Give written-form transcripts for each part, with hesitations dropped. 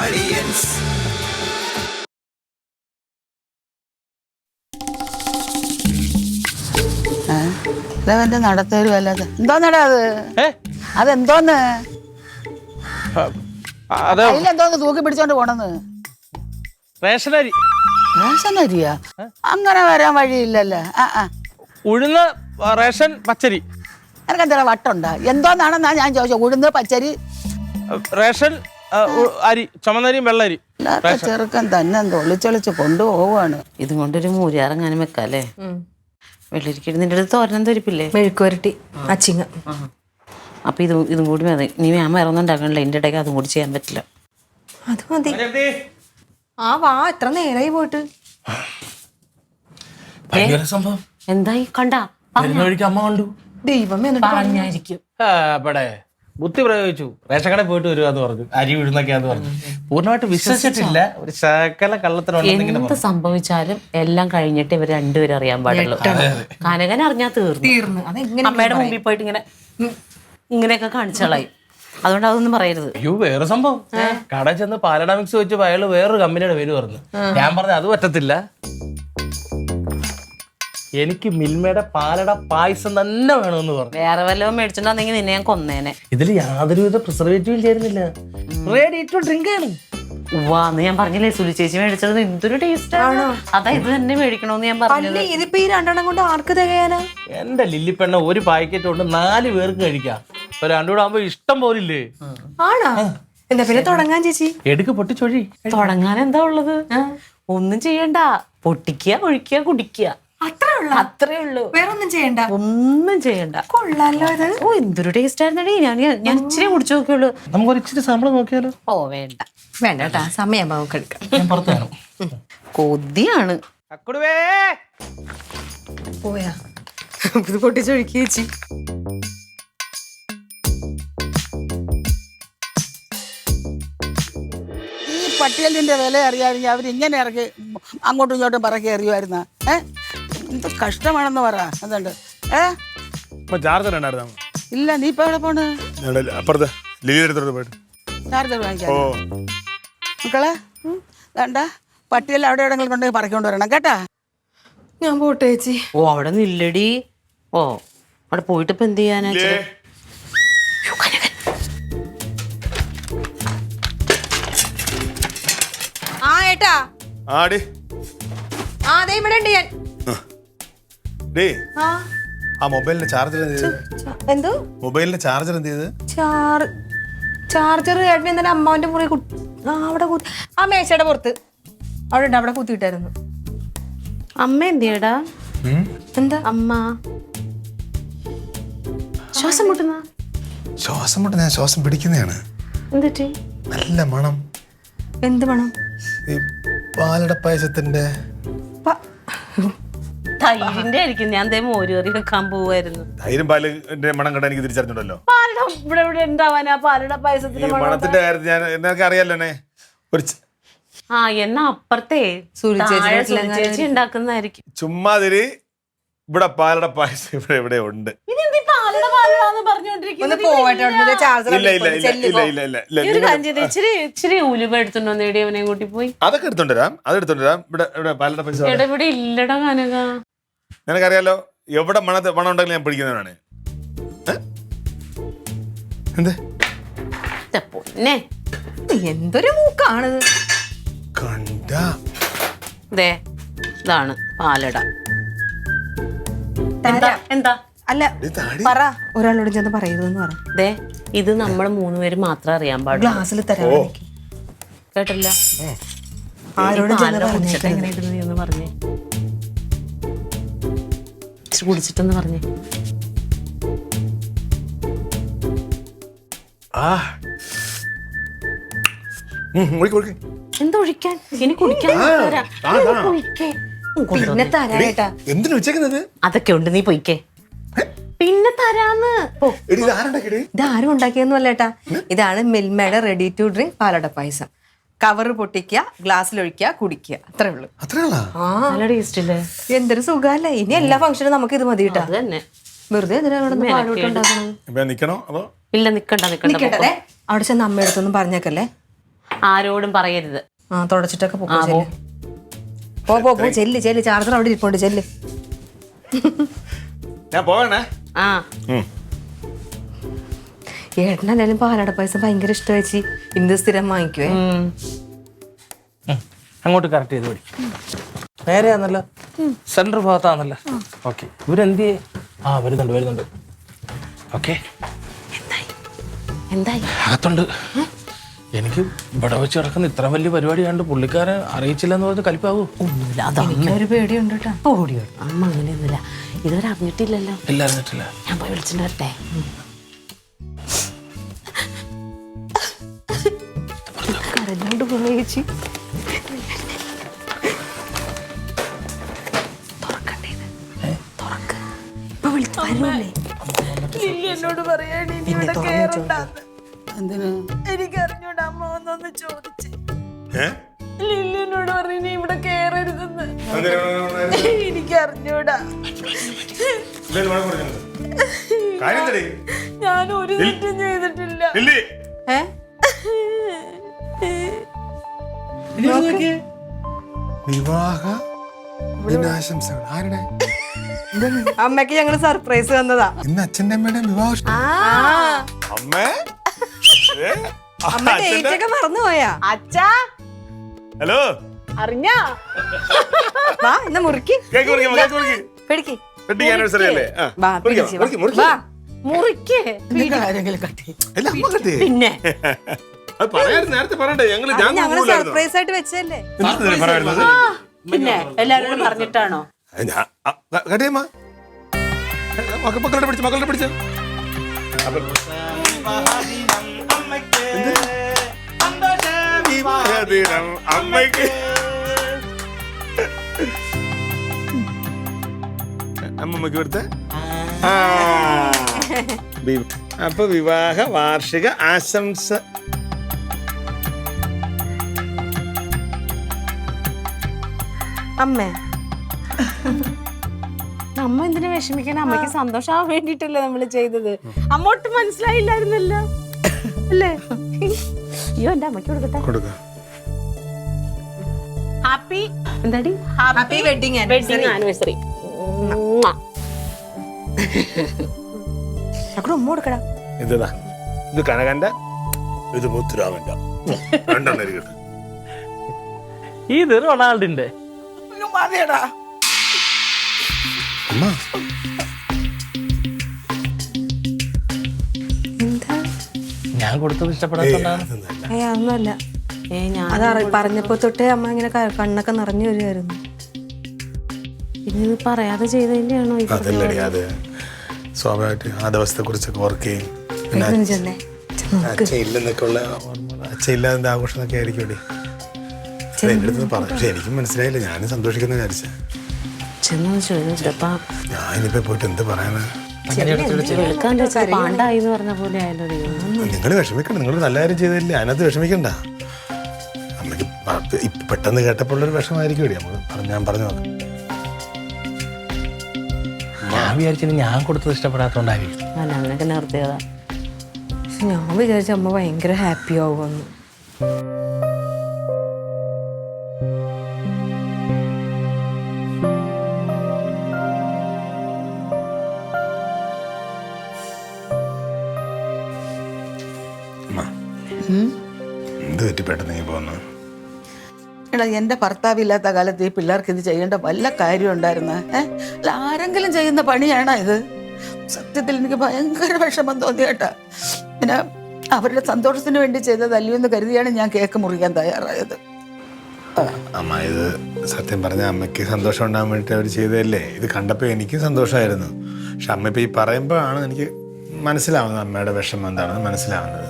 Audience. ഇതവന്റെ നടത്തേരും അല്ലാതെ എന്തോന്നടാ അത്? അതെന്തോന്ന് അതിലെന്തോന്ന് തൂക്കി പിടിച്ചോണ്ട് പോണെന്ന്? റേഷനരി. റേഷനരിയാ? അങ്ങനെ വരാൻ വഴിയില്ലല്ലോ. ഉഴുന്ന് റേഷൻ പച്ചരി. എനിക്ക് എന്താ വട്ടുണ്ടാ? എന്തോന്നാണെന്നാ ഞാൻ ചോദിച്ചത്. ഉഴുന്ന് പച്ചരി റേഷൻ അരി, ചുമന്നരിയും വെള്ളരി. ചെറുക്കൻ തന്നെ ഒളിച്ചൊളിച്ച് കൊണ്ടുപോവാണ്. ഇതും കൊണ്ടൊരു മൂരിയാറങ്ങാനും വെക്കാല്ലേ? വെള്ളരിക്കട്ട് നിന്റെ അടുത്ത് തോരനം തരിപ്പില്ലേ? മെഴുക്കുവരട്ടി അച്ചിങ്ങ. അപ്പൊ ഇതും കൂടി മതി. നീ ഞാൻ വേറൊന്നും ഉണ്ടാക്കണില്ല. എന്റെ ഇടയ്ക്ക് അതും കൂടി ചെയ്യാൻ പറ്റില്ല. അത് മതി. ആ വാ, എത്ര നേരായി പോയിട്ട്. സംഭവം എന്തായി കണ്ടാ? അമ്മ കണ്ടു. ദൈവമേ, പറഞ്ഞായിരിക്കും. ബുദ്ധി പ്രയോഗിച്ചു. റേഷൻ കടയിൽ പോയിട്ട് വരുവാന്ന് പറഞ്ഞു. അരി വിഴുന്നൊക്കെയാന്ന് പറഞ്ഞു. പൂർണ്ണമായിട്ട് വിശ്വസിച്ചിട്ടില്ല. ഒരു ശകല കള്ളത്തിനുണ്ടെങ്കിൽ എന്ത് സംഭവിച്ചാലും എല്ലാം കഴിഞ്ഞിട്ട് ഇവർ രണ്ടുപേരും അറിയാൻ പാടുള്ളൂ. കനകൻ അറിഞ്ഞാൽ തീർന്നു. അമ്മയുടെ മുമ്പിൽ പോയിട്ട് ഇങ്ങനെയൊക്കെ കാണിച്ചളായി. അതുകൊണ്ട് അതൊന്നും പറയരുത്. അയ്യോ, വേറെ സംഭവം. കടയിൽ ചെന്ന് പാലട മിക്സ് വെച്ച് അയാള് വേറൊരു കമ്പനിയുടെ പേര് പറഞ്ഞു. ഞാൻ പറഞ്ഞു അത് പറ്റത്തില്ല, എനിക്ക് മിൽമയുടെ പാലട പായസം തന്നെ വേണമെന്ന് പറഞ്ഞു. വേറെ വല്ലതും മേടിച്ചിട്ടുണ്ടെങ്കിൽ നിന്നെ ഞാൻ കൊന്നേനെ. ഇതിൽ യാതൊരുവിധ പ്രിസർവേറ്റീവും ചേരുന്നില്ല. റെഡി ടു ഡ്രിങ്ക് ആണ്. ഉവാന്ന് ഞാൻ പറഞ്ഞില്ലേ, സുലി ചേച്ചി മേടിച്ചത് എന്തൊരു ടേസ്റ്റ് ആണ്. അതാ ഇത് തന്നെ മേടിക്കണോന്ന് ഞാൻ പറഞ്ഞത്. ഇതിപ്പോ ഈ 2 കൊണ്ട് ആർക്ക് തികയാനാ? എന്റെ ലില്ലിപ്പെണ്ണ ഒരു പാക്കറ്റ് കൊണ്ട് 4 പേർക്ക് കഴിക്കാം. ഇപ്പൊ 2 കൂടെ ആകുമ്പോ ഇഷ്ടം പോലില്ലേ? ആണോ? എന്താ പിന്നെ തുടങ്ങാൻ ചേച്ചി? എടുക്ക് പൊട്ടിച്ചൊഴി. തുടങ്ങാൻ എന്താ ഉള്ളത്? ഒന്നും ചെയ്യണ്ട. പൊട്ടിക്കുക, ഒഴിക്കുക, കുടിക്കുക. അത്രേ ഉള്ളൂ. വേറൊന്നും ചെയ്യണ്ട. ഒന്നും ചെയ്യണ്ട. കൊള്ളാലോ ഇത്. ഓ, എന്തൊരു ടേസ്റ്റ് ആയിരുന്നേ. ഞാൻ ഇച്ചിരി കുടിച്ചു നോക്കിയുള്ളൂ. നമുക്കൊരു ഇച്ചിരി സാമ്പിൾ നോക്കിയാലോ? ഓ വേണ്ട വേണ്ട കേട്ടാ, സമയം നമുക്ക് എടുക്കാം. ഞാൻ പുറത്ത് വേണം. കൊതിയാണ്. പോയാ ഇത് പൊട്ടിച്ചൊഴുക്കി ചേച്ചി. ഈ പട്ടിയലിന്റെ വില അറിയാമെങ്കിൽ അവരിങ്ങനെ ഇറക്കി അങ്ങോട്ടും ഇങ്ങോട്ടും പറക്കി എറിയുമായിരുന്ന. എന്ത് കഷ്ടമാണെന്ന് പറ. അതുണ്ട് ചാർജർ ഉണ്ടായിരുന്നു. ഇല്ല, നീ ഇപ്പൊ എവിടെ പോണ്? അപ്പുറത്ത് പോയിട്ട് ചാർജർ വാങ്ങിക്കാൻ. മക്കളെ വേണ്ട, പട്ടിയെല്ലാം അവിടെ എവിടെങ്കിലും കൊണ്ടുപോയി പറക്കൊണ്ട് വരണം കേട്ടാ. ഞാൻ പോട്ടെ ചേച്ചി. ഓ അവിടെ നില്ലടി. ഓ അവിടെ പോയിട്ട് ഇപ്പൊ എന്ത് ചെയ്യാനാ? ആ ഏട്ടാ. ആടി ആ ദേ ഇവിടെ ഉണ്ട് ഞാൻ. ഡേ, ആ മൊബൈലിന്റെ ചാർജർ എന്തോ? മൊബൈലിന്റെ ചാർജർ എന്ത് ചെയ്ത്? ചാർജർ ഏട്ടൻ എന്തായാലും അമ്മാവന്റെ മുറി അവിടെ ആ മേശയുടെ പുറത്ത് അവിടെ ഉണ്ട്. അവിടെ കുത്തിയിട്ടായിരുന്നു. അമ്മ എന്തിയടാ? എന്താ അമ്മ ശ്വാസം മുട്ടുന്ന? ശ്വാസം മുട്ട ഞാൻ ശ്വാസം പിടിക്കുന്നതാണ്. എന്തിട്ട്? നല്ല മണം. എന്ത് മണം? ഈ പാലട പായസത്തിന്റെ തൈരിന്റെ ആയിരിക്കും. ഞാൻ മോര് കറി വെക്കാൻ പോവായിരുന്നു. തൈരും പാലിന്റെ മണം കണ്ടാ എനിക്ക് തിരിച്ചറിഞ്ഞിട്ടുണ്ടല്ലോ. പാലട ഇവിടെ ഉണ്ടാവാനാ? പാലട പായസത്തിന്റെ മണത്തിന്റെ കാര്യത്തിൽ ഞാൻ എന്നൊക്കെ അറിയാലോ. ഒരു ആ എന്നാ അപ്പുറത്തെ ചേച്ചി ഉണ്ടാക്കുന്നതായിരിക്കും. ചുമ്മാതിരി. ഇവിടെ പാലട പായസം ഇവിടെ ഉണ്ട്. ഇച്ചിരി ഉലുവ എടുത്തുണ്ടോ നേടിയവനെ കൂട്ടി പോയി? അതൊക്കെ എടുത്തോണ്ടരാം. ഇവിടെ പാലട പായസം ഇവിടെ ഇല്ലടാ കനക. നിനക്കറിയാലോ, എവിടെ മണം ഉണ്ടെങ്കിലും ഞാൻ പിടിക്കുന്നവനാണ്. പൊന്നെ എന്തൊരു മൂക്കാണ് കണ്ട. ഇതാണ് പാലട. എന്താ? അല്ല പറ, ഒരാളോട് ചെന്ന് പറയരുതെന്ന് പറ. ഇത് നമ്മൾ 3 പേര് മാത്രം അറിയാൻ പാടില്ല. ഗ്ലാസ്സിൽ തരാൻ കേട്ടില്ല? ആരോടും എങ്ങനെയായിരുന്നു പറഞ്ഞേ? കുടിച്ചിട്ടെന്ന് പറഞ്ഞേ. എന്താ ഒഴിക്കാൻ? ഇനി കുടിക്കാൻ പിന്നെ തരാ. എന്തിനു വെച്ചേക്കുന്നത്? അതൊക്കെ ഉണ്ട്, നീ പൊയ്ക്കേ. പിന്നെ തരാന്ന്. ഇതാരും ഉണ്ടാക്കിയൊന്നും അല്ല ഏട്ടാ. ഇതാണ് മിൽമയുടെ ready to drink palada payasam. Cover പൊട്ടിക്കുക, ഗ്ലാസ്സിലൊഴിക്കുക, കുടിക്കുക. അത്രേ ഉള്ളൂ. നല്ല ടേസ്റ്റ് ഇല്ലേ? എന്തൊരു സുഖല്ലേ. ഇനി എല്ലാ ഫംഗ്ഷനും നമുക്ക് ഇത് മതി കേട്ടാ. വെറുതെ ഇല്ല, നിക്കണ്ട. അവിടെ ചെന്ന് അമ്മ അടുത്തൊന്നും പറഞ്ഞേക്കല്ലേ. ആരോടും പറയരുത്. ആ തുടച്ചിട്ടൊക്കെ പോ. പോ ചെല്ല് ചാർജർ അവിടെ ഇരിപ്പുണ്ട്, ചെല്ല്. ഞാൻ പോകണേ. ആ ഏട്ടനെന്തായാലും പാലട പായസം ഭയങ്കര ഇഷ്ടമായി. ഇന്ന് സ്ഥിരം വാങ്ങിക്കുവേ. അങ്ങോട്ട് കറക്റ്റ് ചെയ്ത് പഠിക്കും. നേരെയാന്നല്ലോ, സെൻട്രൽ ഭാഗത്താന്നല്ലോ. ഓക്കെ, ഇവരെന്ത് വരുന്നുണ്ട്. ഓക്കെ, എന്തായി? അകത്തുണ്ട്. എനിക്ക് ഇവിടെ വെച്ച് കിടക്കുന്ന ഇത്ര വലിയ പരിപാടി കണ്ട് പുള്ളിക്കാരൻ അറിയിച്ചില്ലെന്ന് പറഞ്ഞ് കലിപ്പാവൂ. ഒന്നുമില്ല, അതമ്മ ഒരു പേടിയുണ്ട് കേട്ടോ. ഓടിയോ. അമ്മ അങ്ങനെയൊന്നുമില്ല, ഇതുവരെ അറിഞ്ഞിട്ടില്ലല്ലോ. ഇല്ല, അറിഞ്ഞിട്ടില്ല. ഞാൻ പോയി വിളിച്ചിട്ട് വരട്ടെ. കരഞ്ഞോണ്ട് പോണ ചേച്ചി. എന്നോട് പറയാണ് ഇനി ഇവിടെ കേറണ്ടാന്ന്. എന്തിനാ? എനിക്ക് അറിഞ്ഞൂടാ, അമ്മ ഒന്നൊന്ന് ചോദിച്ചു. ലില്ലിനോട് പറഞ്ഞു ഇവിടെ കേറരുതെന്ന്. എനിക്ക് അറിഞ്ഞൂടാ. ഞാൻ ഒരു തെറ്റും ചെയ്തിട്ടില്ല. വിവാഹ ദിനാശംസകൾ ആരുടെ? അമ്മക്ക് ഞങ്ങള് സർപ്രൈസ് തന്നതാ. ഇന്ന് അച്ഛൻ്റെ അമ്മയുടെ വിവാഹം. അമ്മേ, അമ്മ ഡേറ്റ് ഒക്കെ മറന്നുപോയാ? അച്ഛാ, ഹലോ, അറിഞ്ഞാ? വാ ഇന്ന് മുറുക്കി കേക്ക് മുറിക്കാം, കേക്ക് മുറിക്ക്. പിടിക്ക്. വെഡിങ് ആനിവേഴ്സറി അല്ലേ? വാ പിടിച്ച് വാ. വാ മുറിക്കേ. നിങ്ങൾ ആരെങ്കിലും കട്ടി? അല്ല, അമ്മ കണ്ടേ? പിന്നെ അത് പറയായിരുന്നു, നേരത്തെ പറയണ്ടേ? ഞങ്ങള് സർപ്രൈസ് ആയിട്ട് വെച്ചല്ലേ. പിന്നെ എല്ലാവരോടും പറഞ്ഞിട്ടാണോ? കട്ടിയമ്മ മക്കളുടെ പിടിച്ച അമ്മയ്ക്ക് അമ്മമ്മക്ക് കൊടുത്ത. അപ്പൊ വിവാഹ വാർഷിക ആശംസ. അമ്മേ, അമ്മ എന്തിനാ വിഷമിക്കണം? അമ്മയ്ക്ക് സന്തോഷമാവാൻ വേണ്ടിട്ടല്ലേ നമ്മള് ചെയ്തത്. അമ്മോട്ട് മനസ്സിലായില്ലായിരുന്നല്ലോ അല്ലേ? അയ്യോ, എന്റെ അമ്മയ്ക്ക് കൊടുക്കട്ടെ. ഹാപ്പി എന്താടി? Happy wedding anniversary. ഉമ്മ കൊടുക്കടാ. ഇതാ, ഇത് കനകന്റെ, ഇത് മുത്തുരാമന്റെ. രണ്ടെണ്ണം ഇരിക്കട്ടെ. ഇത് റൊണാൾഡിന്റെ. മതിയടാ. അമ്മ എന്താ? ഞാൻ കൊടുത്തത് ഇഷ്ടപ്പെടാത്തോണ്ടാണ്. ഒന്നുമല്ല. അത് പറഞ്ഞപ്പോ തൊട്ടേ അമ്മ ഇങ്ങനെ കണ്ണൊക്കെ നിറഞ്ഞു വരുമായിരുന്നു. ഇത് പറയാതെ ചെയ്തതിന്റെയാണോ? അതല്ലടി, അത് സ്വാഭാവികമായിട്ട് ആ ദിവസത്തെ കുറിച്ചൊക്കെ ഓർക്കുകയും അച്ഛയില്ലെന്നൊക്കെ ഉള്ള അച്ഛയില്ലാതിന്റെ ആഘോഷമൊക്കെ ആയിരിക്കും എടി. എന്റെ അടുത്ത് പറഞ്ഞു, പക്ഷെ എനിക്കും മനസ്സിലായില്ല. ഞാനും സന്തോഷിക്കുന്ന വിചാരിച്ച. ഞാനിപ്പോ പോയിട്ട് എന്ത് പറയാനാ? നിങ്ങൾ വിഷമിക്കണ്ട, നിങ്ങൾ നല്ല കാര്യം ചെയ്തില്ലേ, അതിനകത്ത് വിഷമിക്കണ്ട. അമ്മയ്ക്ക് പെട്ടെന്ന് കേട്ടപ്പോൾ ഒരു വിഷമായിരിക്കും എടി. ഞാൻ പറഞ്ഞു നോക്കാം. ഞാൻ വിചാരിച്ചു ഞാൻ കൊടുത്തത് ഇഷ്ടപ്പെടാത്തോണ്ടായിരിക്കും. അങ്ങനെയൊക്കെ നിർത്തിയതാ. ഞാൻ വിചാരിച്ച അമ്മ ഭയങ്കര ഹാപ്പി ആവുമെന്ന്. എന്ത് പറ്റി പെട്ടെന്ന് പോന്നു? എടാ, എൻ്റെ ഭർത്താവില്ലാത്ത കാലത്ത് ഈ പിള്ളേർക്ക് ഇത് ചെയ്യേണ്ട വല്ല കാര്യം ഉണ്ടായിരുന്ന? അല്ല, ആരെങ്കിലും ചെയ്യുന്ന പണിയാണോ ഇത്? സത്യത്തിൽ എനിക്ക് ഭയങ്കര വിഷമം തോന്നി കേട്ടാ. പിന്നെ അവരുടെ സന്തോഷത്തിന് വേണ്ടി ചെയ്തതല്ലയോ എന്ന് കരുതിയാണ് ഞാൻ കേക്ക് മുറിക്കാൻ തയ്യാറായത്. അമ്മ, ഇത് സത്യം പറഞ്ഞ അമ്മയ്ക്ക് സന്തോഷം ഉണ്ടാകാൻ വേണ്ടിയിട്ട് അവർ ചെയ്തതല്ലേ. ഇത് കണ്ടപ്പോൾ എനിക്കും സന്തോഷമായിരുന്നു. പക്ഷെ അമ്മ ഇപ്പം ഈ പറയുമ്പോഴാണ് എനിക്ക് മനസ്സിലാവുന്നത് അമ്മയുടെ വിഷമം എന്താണെന്ന് മനസ്സിലാവുന്നത്.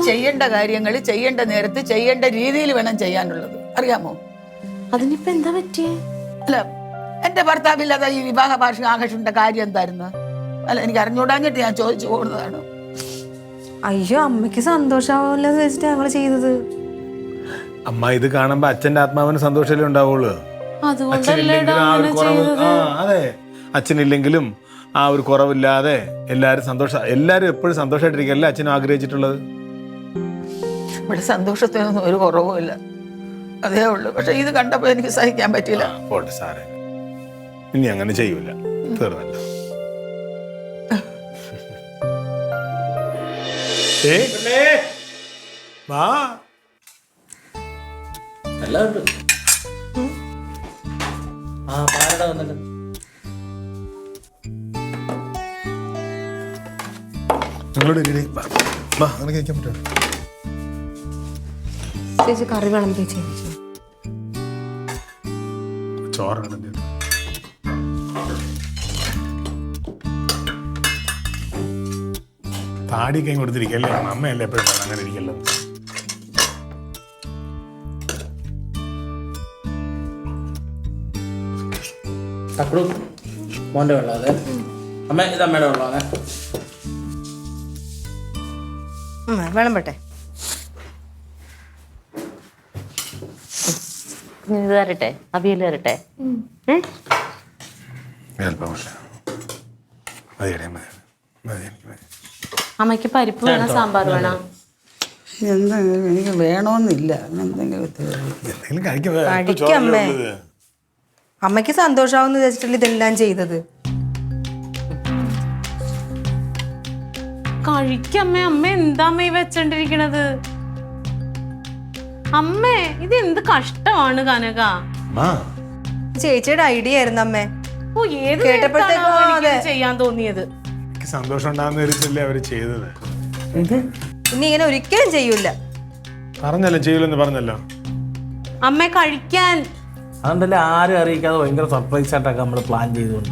ചെയ്യേണ്ട കാര്യങ്ങൾ ചെയ്യേണ്ട നേരത്ത് ചെയ്യേണ്ട രീതിയിൽ വേണം ചെയ്യാനുള്ളത്, അറിയാമോ? അതിനിപ്പോ എന്താ പറ്റിയേ? അല്ല, എന്റെ ഭർത്താവില്ലാതെ ഈ വിവാഹ വാർഷിക ആഘോഷത്തിന്റെ കാര്യം എന്തായിരുന്നു? അല്ല, എനിക്ക് അറിഞ്ഞൂടാഞ്ഞിട്ട് ഞാൻ ചോദിച്ചു പോകുന്നതാണ്. അയ്യോ, അമ്മയ്ക്ക് സന്തോഷാവല്ലോ വെച്ചിട്ട് ഞങ്ങള് ചെയ്തത്. അമ്മ ഇത് കാണുമ്പോ അച്ഛന്റെ ആത്മാവിന് സന്തോഷമല്ലേ ഉണ്ടാവുള്ളൂ. അച്ഛനില്ലെങ്കിലും ആ ഒരു കുറവ്, അതെ, അച്ഛനില്ലെങ്കിലും ആ ഒരു കുറവില്ലാതെ എല്ലാരും എപ്പോഴും സന്തോഷമായിട്ടിരിക്കല്ലേ അച്ഛനും ആഗ്രഹിച്ചിട്ടുള്ളത്. ഇവിടെ സന്തോഷത്തിനൊന്നും ഒരു കുറവുമില്ല, അതേ ഉള്ളൂ. പക്ഷെ ഇത് കണ്ടപ്പോ എനിക്ക് സഹിക്കാൻ പറ്റില്ല. പോട്ടെ സാറേ, ഇനി അങ്ങനെ ചെയ്യൂല, തീർന്നല്ലോ. വാ, എല്ലാം ഉണ്ട്. ആ പാലട വന്നല്ലോ. നിങ്ങളോട് വാ, അങ്ങനെ കഴിക്കാൻ പറ്റുമോ? ചേച്ചി കറി വേണം ചേച്ചി. ചോറാണ് താടി കൈ കൊടുത്തിരിക്കല്ലേ, അമ്മയല്ലേ എപ്പോഴും അങ്ങനെ ഇരിക്കല്ലോ. തക്കടു മോൻ്റെ വെള്ളം അതെ. അമ്മ ഇത് അമ്മയുടെ വെള്ളമാണ്. വേണം പെട്ടെ. ഇത് തരട്ടെ, അവിയൽ തരട്ടെ. അമ്മയ്ക്ക് പരിപ്പ് വേണം, സാമ്പാർ വേണം. എന്തെങ്കിലും എനിക്ക് വേണമെന്നില്ല, എന്തെങ്കിലും കഴിക്കമ്മേ. അമ്മയ്ക്ക് സന്തോഷാവെന്ന് വെച്ചിട്ടല്ലേ ഇതെല്ലാം ചെയ്തത്. കഴിക്കമ്മേ. അമ്മ എന്താ അമ്മ ഈ വെച്ചോണ്ടിരിക്കണത്? അമ്മേ, ഇത് എന്ത് കഷ്ടമാണ് കനക. ചേച്ചിയുടെ ഐഡിയ ആയിരുന്നു അമ്മേ. ഓ, ഏത് കേട്ടപ്പോഴത്തേക്കും ചെയ്യാൻ തോന്നിയത്? സന്തോഷം ഉണ്ടാകുന്ന രീതിയിലല്ലേ അവര് ചെയ്തത്. ഇനി ഇങ്ങനെ ഒരിക്കലും ചെയ്യൂല. പറഞ്ഞല്ലോ, ചെയ്യൂലെന്ന് പറഞ്ഞല്ലോ. അമ്മ കഴിക്കാൻ. അതുകൊണ്ടല്ലേ ആരും അറിയിക്കാതെ ഭയങ്കര സർപ്രൈസ് ആയിട്ടൊക്കെ നമ്മൾ പ്ലാൻ ചെയ്തുകൊണ്ട്.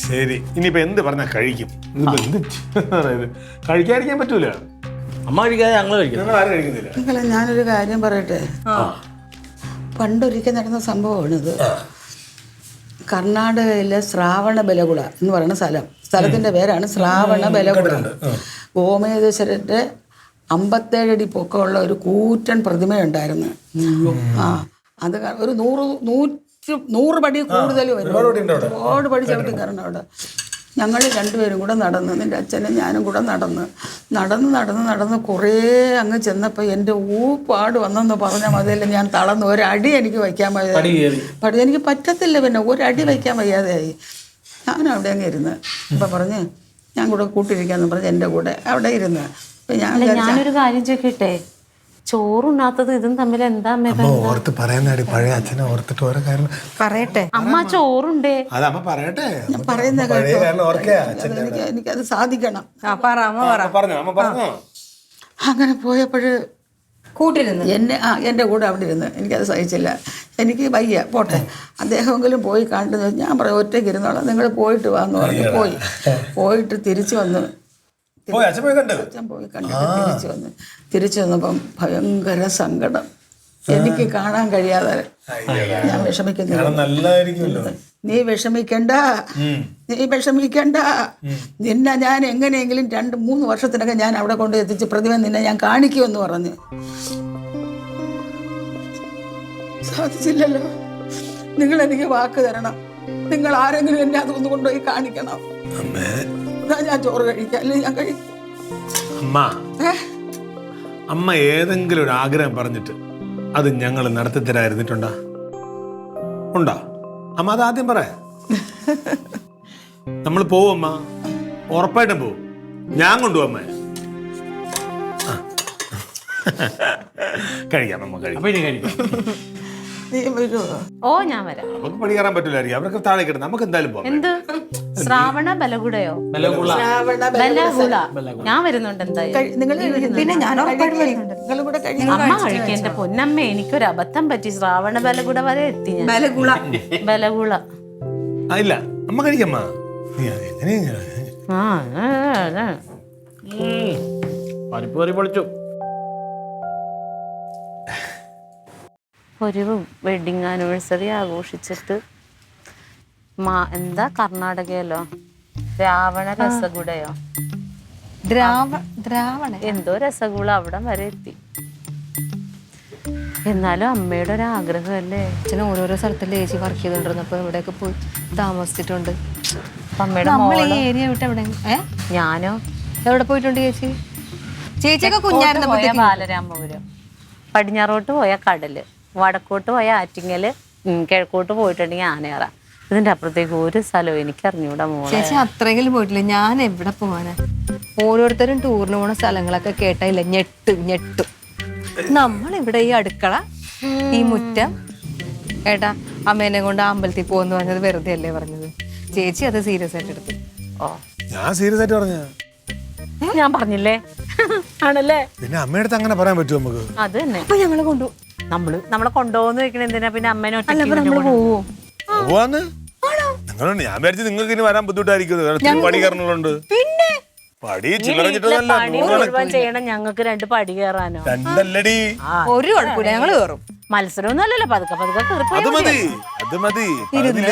ശരി, ഇനിയിപ്പോ എന്ത് പറഞ്ഞാ കഴിക്കും? കഴിക്കാതിരിക്കാൻ പറ്റൂല. അമ്മ കഴിക്കാതെ ഞങ്ങൾ കഴിക്കും. ഞങ്ങൾ ആരും കഴിക്കുന്നില്ല. നിങ്ങളെ ഞാനൊരു കാര്യം പറയട്ടെ. പണ്ടൊരിക്കൽ നടന്ന സംഭവമാണിത്. കർണാടകയിലെ ശ്രാവണബെലഗുള എന്ന് പറയുന്ന സ്ഥലത്തിന്റെ പേരാണ് ശ്രാവണബെലഗുള. ഗോമേതേശ്വരന്റെ 57 അടി പൊക്കമുള്ള ഒരു കൂറ്റൻ പ്രതിമയുണ്ടായിരുന്നു. അത് ഒരു 100 പടി കൂടുതൽ വരും. ഒരുപാട് പടി ചവിട്ടി കയറണം അവിടെ. ഞങ്ങൾ രണ്ടുപേരും കൂടെ നടന്ന്, നിൻ്റെ അച്ഛനും ഞാനും കൂടെ നടന്ന് കുറേ അങ്ങ് ചെന്നപ്പോൾ എൻ്റെ ഊപ്പാട് വന്നെന്ന് പറഞ്ഞാൽ മതിയല്ല, ഞാൻ തളർന്നു. ഒരടി എനിക്ക് വയ്ക്കാൻ വയ്യാതെ, എനിക്ക് പറ്റത്തില്ല. പിന്നെ ഒരടി വയ്ക്കാൻ വയ്യാതെയായി. ഞാനും അവിടെ അങ്ങ് ഇരുന്ന് അപ്പം പറഞ്ഞ് ഞാൻ കൂടെ കൂട്ടിരിക്കാന്ന് പറഞ്ഞ് എൻ്റെ കൂടെ അവിടെ ഇരുന്ന്. അപ്പം ഞാനൊരു കാര്യം ചോദിക്കട്ടെ, ചോറുണ്ണാത്തത് ഇതും തമ്മിൽ എന്താ ഓർത്ത് പറയുന്നടി, പഴയ അച്ഛനെ ഓർത്തിട്ട് ഓരോ കാര്യം പറയട്ടെ. അമ്മ ചോറുണ്ടേ, അതമ്മ പറയട്ടെ. ഞാൻ പറയുന്ന എനിക്കത് സാധിക്കണം. അങ്ങനെ പോയപ്പോഴ് കൂട്ടിരുന്നു എൻ്റെ കൂടെ അവിടെ ഇരുന്ന്. എനിക്കത് സഹിച്ചില്ല, എനിക്ക് വയ്യ, പോട്ടെ, അദ്ദേഹമെങ്കിലും പോയി കണ്ടു. ഞാൻ പറയാം ഒറ്റയ്ക്ക് ഇരുന്നോളാം, നിങ്ങൾ പോയിട്ട് വാന്ന് പറഞ്ഞു. പോയിട്ട് തിരിച്ചു വന്നു. അച്ഛൻ പോയി കണ്ടിട്ട് തിരിച്ചു വന്നപ്പം ഭയങ്കര സങ്കടം. എനിക്ക് കാണാൻ കഴിയാതെ ഞാൻ വിഷമിക്കുന്നു. നീ വിഷമിക്കണ്ട. നിന്നെ ഞാൻ എങ്ങനെയെങ്കിലും 2-3 വർഷത്തിനൊക്കെ ഞാൻ അവിടെ കൊണ്ട് എത്തിച്ച് പ്രതിമ നിന്നെ ഞാൻ കാണിക്കുമെന്ന് പറഞ്ഞു. സാധിച്ചില്ലല്ലോ. നിങ്ങൾ എനിക്ക് വാക്ക് തരണം. നിങ്ങൾ ആരെങ്കിലും എന്നെ അതൊന്ന് കൊണ്ടുപോയി കാണിക്കണം. ഞാൻ ചോറ് കഴിക്കാം, അല്ലെങ്കിൽ ഞാൻ കഴിക്കും. അമ്മ ഏതെങ്കിലും ഒരു ആഗ്രഹം പറഞ്ഞിട്ട് അത് ഞങ്ങൾ നടത്തിത്തരായിരുന്നിട്ടുണ്ടോ? ഉണ്ടോ അമ്മ? അത് ആദ്യം പറയാ. നമ്മൾ പോവും അമ്മ, ഉറപ്പായിട്ടും പോവും. ഞാൻ കൊണ്ടുപോകും അമ്മ. കഴിക്കാം അമ്മ, കഴിക്കാം. ഓ, ഞാൻ വരാം. നമുക്ക് പണി കയറാൻ പറ്റില്ലായിരിക്കും, അവർക്ക് താഴെ കിട്ടും. നമുക്ക് എന്തായാലും പോകാം. എന്ത് ശ്രാവണ ബലഗുടയോ? ബലഗുള. ഞാൻ വരുന്നുണ്ട് എന്തായാലും. പിന്നെ ഞാൻ അമ്മ കഴിക്കും. എന്റെ പൊന്നമ്മ, എനിക്കൊരു അബദ്ധം പറ്റി. ശ്രാവണ ബലഗുട വരെ എത്തി ഞാൻ. ബലഗുള ഇല്ല, അമ്മ കഴിക്കമ്മ. പരിപ്പ് കറി പൊളിച്ചു. ഒരു വെഡിങ് ആനിവേഴ്സറി ആഘോഷിച്ചിട്ട് എന്താ കർണാടകയിലോ രാവണ രസഗുളയോ, എന്തോ രസഗുള അവിടം വരെ എത്തി. എന്നാലും അമ്മയുടെ ഒരു ആഗ്രഹമല്ലേ. അച്ഛൻ ഓരോരോ സ്ഥലത്തല്ലേ ചേച്ചി വർക്ക് ചെയ്തോണ്ടിരുന്നപ്പോ ഇവിടെയൊക്കെ പോയി താമസിച്ചിട്ടുണ്ട്. അപ്പൊ അമ്മയുടെ നമ്മൾ ഈ ഏരിയ വിട്ട് എവിടെ ഞാനോ എവിടെ പോയിട്ടുണ്ട് ചേച്ചി? ചേച്ചിയൊക്കെ കുഞ്ഞായിരുന്നപ്പോ പോയ ബാലരാമപുരം, പടിഞ്ഞാറോട്ട് പോയ കടല്, വടക്കോട്ട് പോയ ആറ്റിങ്ങല്, കിഴക്കോട്ട് പോയിട്ടുണ്ടെങ്കിൽ ആനയറ. ഇതിന്റെ അപ്പുറത്തേക്ക് ഒരു സ്ഥലവും എനിക്ക് അറിഞ്ഞൂടാ മോളെ. ചേച്ചി അത്രയെങ്കിലും പോയിട്ടില്ല. ഞാൻ എവിടെ പോവാനാ? ഓരോരുത്തരും ടൂറിന് പോണ സ്ഥലങ്ങളൊക്കെ കേട്ടില്ല ഞെട്ടും. നമ്മളിവിടെ ഈ അടുക്കള, ഈ മുറ്റം, ഏട്ടാ അമ്മേനെ കൊണ്ട് അമ്പലത്തിൽ പോകുന്നു പറഞ്ഞത് വെറുതെ അല്ലേ പറഞ്ഞത്? ചേച്ചി അത് സീരിയസ് ആയിട്ട് എടുത്തു. ഓ ഞാൻ സീരിയസ് ആയിട്ട് പറഞ്ഞ ഞാൻ പറഞ്ഞില്ലേ ആണല്ലേ. പിന്നെ അമ്മയുടെ അടുത്ത് അങ്ങനെ പറയാൻ പറ്റുമോ നമുക്ക്? അത് തന്നെ. അപ്പൊ ഞങ്ങള് നമ്മളെ കൊണ്ടുപോകുന്ന വെക്കണ എന്തിനാ പിന്നെ അമ്മേനെ നമ്മള് പോവോ? പോവാന്ന് നിങ്ങളുണ്ട്. ഞാൻ വിചാരിച്ചു നിങ്ങൾക്ക് ഇനി വരാൻ ബുദ്ധിമുട്ടായിരിക്കും, പടി കയറുന്നുണ്ട്. പിന്നെ പടി ചില്ലറഞ്ഞിട്ടല്ല, പണി മുഴുവൻ ചെയ്യണം ഞങ്ങൾക്ക് 2 പടി കയറാനോ. രണ്ടല്ലടി. ഒരു കുഴപ്പമില്ല, ഞങ്ങള് കയറും. മത്സരമൊന്നും അല്ലല്ലോ, പതുക്കെ അത് മതി, അത് മതി.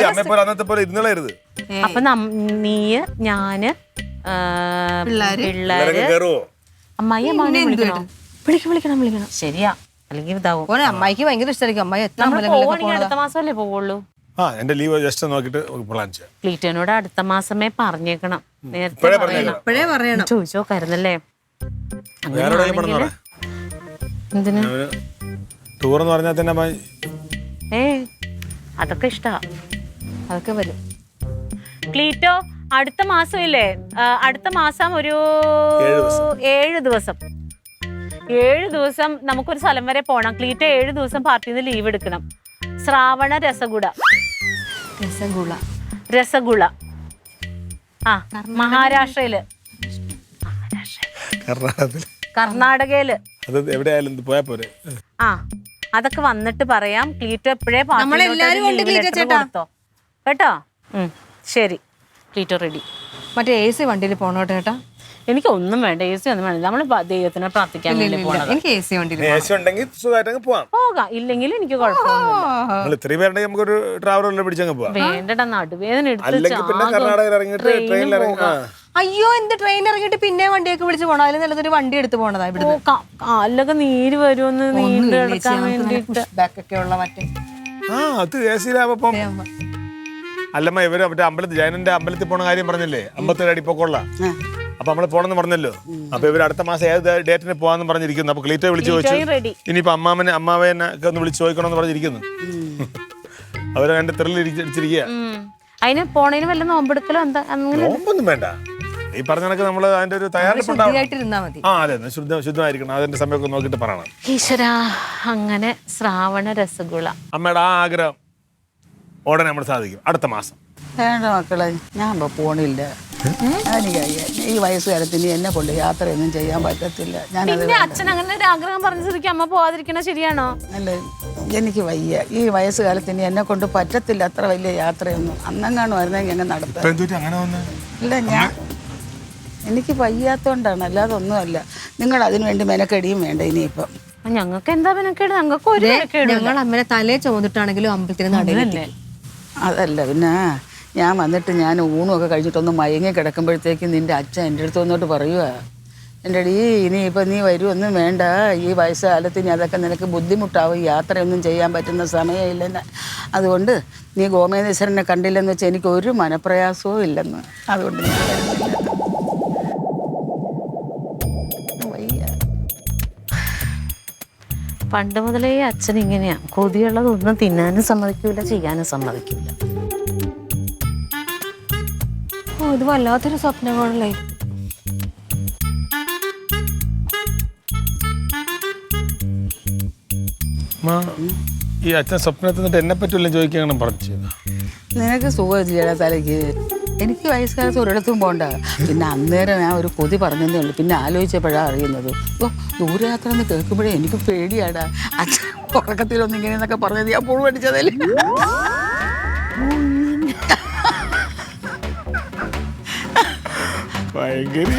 അമ്മയെ പോലെ അന്നത്തെ പോലെ ഇരുന്നളരുത്. അപ്പൊ നീയ്, ഞാന്, പിള്ളേര്, കയറുവോ? അമ്മായി അമ്മാവനെ വിളിക്കണോ? വിളിക്കണം. ശരിയാ, അല്ലെങ്കിൽ ഇതാവും. ഓനെ അമ്മായിക്ക് ഭയങ്കര ഇഷ്ടമായിരിക്കും. അമ്മായി എത്ര നമ്മള് പോവാണെങ്കിൽ അടുത്ത മാസമല്ലേ പോവുള്ളൂ. എന്റെ ലീവ് ജസ്റ്റ് നോക്കിട്ട് പ്ലാൻ ചെയ്യാം. ക്ലീറ്റോനോട് അടുത്ത മാസമേ പറഞ്ഞേക്കണം. നേരത്തെ ഇപ്പഴേ ഇപ്പഴേ പറയണം. ചോദിച്ചോക്കായിരുന്നല്ലേ. എന്തിനു? ടൂർ എന്ന് പറഞ്ഞാൽ തന്നെ അതൊക്കെ ഇഷ്ടാ. അതൊക്കെ വരും. ക്ലീറ്റോ അടുത്ത മാസം ഇല്ലേ, അടുത്ത മാസം ഒരു 7 ദിവസം നമുക്കൊരു സ്ഥലം വരെ പോണം. ക്ലീറ്റോ 7 ദിവസം പാർട്ടിയിൽ നിന്ന് ലീവ് എടുക്കണം. ശ്രാവണ രസഗുള മഹാരാഷ്ട്രയില്, കർണാടകയില്. അതൊക്കെ വന്നിട്ട് പറയാം. ക്ലീറ്റോ എപ്പോഴേ കൊടുത്തോ കേട്ടോ. ശരി, ക്ലീറ്റോ റെഡി. മറ്റേ AC വണ്ടിയിൽ പോണോട്ടെ ചേട്ടാ. എനിക്ക് ഒന്നും വേണ്ട, AC ഒന്നും വേണ്ട. നമ്മള് ദൈവത്തിനെ പ്രാർത്ഥിക്കാൻ വേണ്ടി പോകണം. എനിക്ക് AC വണ്ടിയിൽ പോകാം, ഇല്ലെങ്കിൽ എനിക്ക് കുഴപ്പമൊന്നും വേണ്ടടാ. നടുവേദന അയ്യോ, എന്ത് ട്രെയിൻ ഇറങ്ങിയിട്ട് പിന്നെ വണ്ടിയൊക്കെ വിളിച്ച് പോണം? അതിൽ നല്ലതൊരു വണ്ടി എടുത്ത് പോണതാ. കാലിലൊക്കെ നീര് വരുമെന്ന് നീണ്ട് എടുക്കാൻ വേണ്ടിട്ട് ബാക്കൊക്കെ ഉള്ള മറ്റേ അല്ലമ്മ ഇവര് മറ്റേ അമ്പലത്തിൽ ജയനന്റെ അമ്പലത്തിൽ പോണ കാര്യം പറഞ്ഞില്ലേ, 57 അടി പൊക്കമുള്ള. അപ്പൊ നമ്മള് പോണെന്ന് പറഞ്ഞല്ലോ. അപ്പൊ ഇവര് അടുത്ത മാസം ഏത് ഡേറ്റിന് പോവാന്ന് പറഞ്ഞിരിക്കുന്നു. അപ്പൊ ക്ലീറ്റോ വിളിച്ചു ചോദിച്ചു. ഇനിയിപ്പോ അമ്മാവനെ ഒന്ന് വിളിച്ചു ചോദിക്കണമെന്ന് പറഞ്ഞിരിക്കുന്നു. അവരെ കണ്ട് ത്രില്ലിരിച്ചിരിക്കുക. അതിന് പോണേന് വല്ല നോമ്പെടുക്കലോ എന്താ? നോമ്പൊന്നും വേണ്ട. ഈ പറഞ്ഞ കണക്ക് നമ്മള് അതിന്റെ ഒരു തയ്യാറെടുപ്പുണ്ടാവും. അതെ, ശുദ്ധമായിരിക്കണം. അതിന്റെ സമയമൊക്കെ നോക്കിട്ട് പറയണം. ഈശ്വരാ, അങ്ങനെ ശ്രാവണ രസഗുള അമ്മയുടെ ആ ആഗ്രഹം ഉടനെ നമ്മൾ സാധിക്കും അടുത്ത മാസം. വേണ്ട മക്കളെ, ഞാൻ പോണില്ല. ഈ വയസ്സുകാലത്ത് ഇനി എന്നെ കൊണ്ട് യാത്രയൊന്നും ചെയ്യാൻ പറ്റത്തില്ല. പിന്നെ അച്ഛൻ അങ്ങനെ ഒരു ആഗ്രഹം പറഞ്ഞ സ്ഥിതിക്ക് അമ്മ പോവാതിരിക്കണ ശരിയാണോ? അല്ല, എനിക്ക് വയ്യ. ഈ വയസ്സുകാലത്ത് ഇനി എന്നെ കൊണ്ട് പറ്റത്തില്ല അത്ര വലിയ യാത്രയൊന്നും. അന്നെങ്ങാണ് വരുന്നെങ്കിൽ എങ്ങനെ നടത്താം? ഇല്ല, എനിക്ക് വയ്യാത്തോണ്ടാണ്, അല്ലാതെ ഒന്നുമല്ല. നിങ്ങൾ അതിനു വേണ്ടി മെനക്കെടിയും വേണ്ട ഇനിയിപ്പം. ഞങ്ങൾക്ക് എന്താ മെനക്കേട്? ഞങ്ങൾക്ക് ഒരു ഞങ്ങൾ അമ്മനെ തലേ ചുമന്നിട്ടാണെങ്കിലും അമ്പലത്തിന് നടയില്ലേ. അതല്ല, പിന്നെ ഞാൻ വന്നിട്ട് ഞാൻ ഊണുമൊക്കെ കഴിച്ചിട്ടൊന്ന് മയങ്ങി കിടക്കുമ്പോഴത്തേക്കും നിന്റെ അച്ഛൻ എൻ്റെ അടുത്ത് വന്നോട്ട് പറയുക, എൻ്റെ അടി ഇനിയിപ്പോൾ നീ വരുമൊന്നും വേണ്ട, ഈ വയസ്സുകാലത്ത് ഇനി അതൊക്കെ നിനക്ക് ബുദ്ധിമുട്ടാവും, യാത്രയൊന്നും ചെയ്യാൻ പറ്റുന്ന സമയമില്ലെന്ന്. അതുകൊണ്ട് നീ ഗോമേശ്വരനെ കണ്ടില്ലെന്ന് വെച്ചാൽ എനിക്ക് ഒരു മനപ്രയാസവും ഇല്ലെന്ന്. അതുകൊണ്ട് ഞാൻ വയ്യ. പണ്ട് മുതലേ അച്ഛൻ ഇങ്ങനെയാ. കൊതിയുള്ളതൊന്നും തിന്നാനും സമ്മതിക്കൂല, ചെയ്യാനും സമ്മതിക്കൂല. ഇത് വല്ലാത്തൊരു സ്വപ്നമാണല്ലേ. ഈ അച്ഛൻ സ്വപ്നത്തിൽ എന്നെ പറ്റില്ല ചോദിക്കാൻ പറഞ്ഞു. നിനക്ക് സുഖമില്ല തലയ്ക്ക്. എനിക്ക് വയസ്സുകാലത്ത് ഒരിടത്തും പോകണ്ട. പിന്നെ അന്നേരം ഞാൻ ഒരു കൊതി പറഞ്ഞതേ ഉള്ളൂ. പിന്നെ ആലോചിച്ചപ്പോഴാണ് അറിയുന്നത്. ദൂരയാത്ര എന്ന് കേൾക്കുമ്പോഴേ എനിക്ക് പേടിയാടാ. അച്ഛൻ ഉറക്കത്തിലൊന്നും ഇങ്ങനെയെന്നൊക്കെ പറഞ്ഞത് ഞാൻ പുഴു പഠിച്ചതല്ലേ. ഭയങ്കര